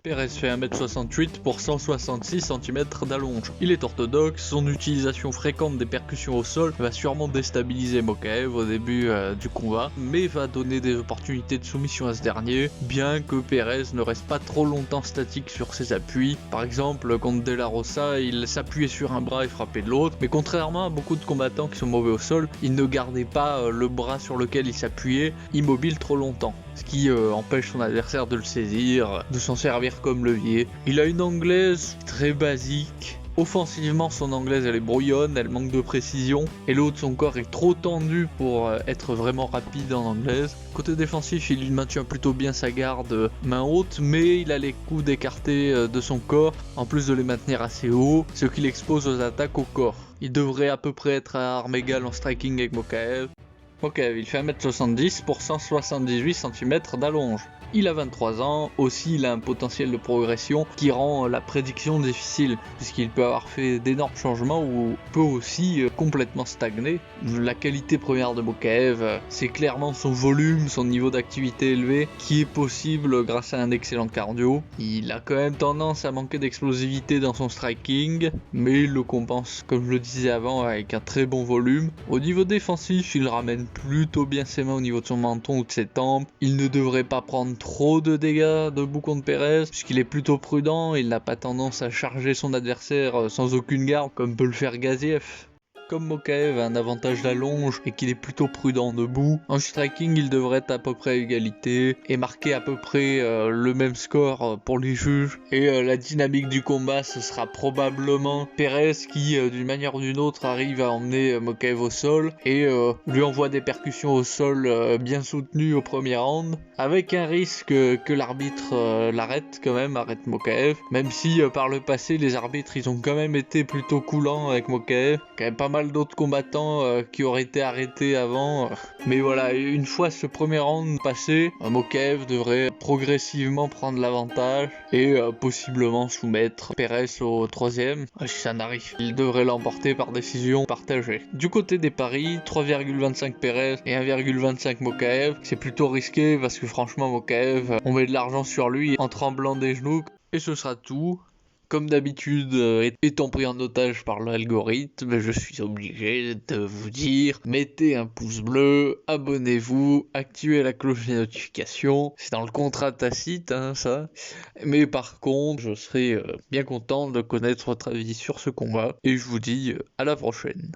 Pérez fait 1m68 pour 166 cm d'allonge. Il est orthodoxe, son utilisation fréquente des percussions au sol va sûrement déstabiliser Mokaev au début du combat, mais va donner des opportunités de soumission à ce dernier, bien que Pérez ne reste pas trop longtemps statique sur ses appuis. Par exemple, contre De La Rosa, il s'appuyait sur un bras et frappait de l'autre, mais contrairement à beaucoup de combattants qui sont mauvais au sol, il ne gardait pas le bras sur lequel il s'appuyait immobile trop longtemps, ce qui empêche son adversaire de le saisir, de s'en servir comme levier. Il a une anglaise très basique. Offensivement, son anglaise elle est brouillonne, elle manque de précision, et le haut de son corps est trop tendu pour être vraiment rapide en anglaise. Côté défensif, il maintient plutôt bien sa garde main haute, mais il a les coudes écartés de son corps, en plus de les maintenir assez haut, ce qui l'expose aux attaques au corps. Il devrait à peu près être à armes égales en striking avec Mokaev. Mokaev, il fait 1m70 pour 178 cm d'allonge. Il a 23 ans, aussi il a un potentiel de progression qui rend la prédiction difficile, puisqu'il peut avoir fait d'énormes changements ou peut aussi complètement stagner. La qualité première de Mokaev, c'est clairement son volume, son niveau d'activité élevé, qui est possible grâce à un excellent cardio. Il a quand même tendance à manquer d'explosivité dans son striking, mais il le compense, comme je le disais avant, avec un très bon volume. Au niveau défensif, il ramène plutôt bien ses mains au niveau de son menton ou de ses tempes. Il ne devrait pas prendre trop de dégâts debout contre Pérez, puisqu'il est plutôt prudent, il n'a pas tendance à charger son adversaire sans aucune garde, comme peut le faire Gaziev. Comme Mokaev a un avantage d'allonge et qu'il est plutôt prudent debout, en striking il devrait être à peu près à égalité et marquer à peu près le même score pour les juges. Et la dynamique du combat, ce sera probablement Pérez qui d'une manière ou d'une autre arrive à emmener Mokaev au sol et lui envoie des percussions au sol bien soutenues au premier round, avec un risque que l'arbitre l'arrête quand même, arrête Mokaev, même si par le passé les arbitres ils ont quand même été plutôt coolants avec Mokaev, quand même pas mal d'autres combattants qui auraient été arrêtés avant, mais voilà, une fois ce premier round passé, Mokaev devrait progressivement prendre l'avantage et possiblement soumettre Pérez au troisième. Si ça n'arrive, il devrait l'emporter par décision partagée. Du côté des paris, 3,25 Pérez et 1,25 Mokaev, c'est plutôt risqué parce que franchement Mokaev, on met de l'argent sur lui en tremblant des genoux. Et ce sera tout. Comme d'habitude, étant pris en otage par l'algorithme, je suis obligé de vous dire, mettez un pouce bleu, abonnez-vous, activez la cloche des notifications, c'est dans le contrat tacite, ça. Mais par contre, je serai bien content de connaître votre avis sur ce combat, et je vous dis à la prochaine.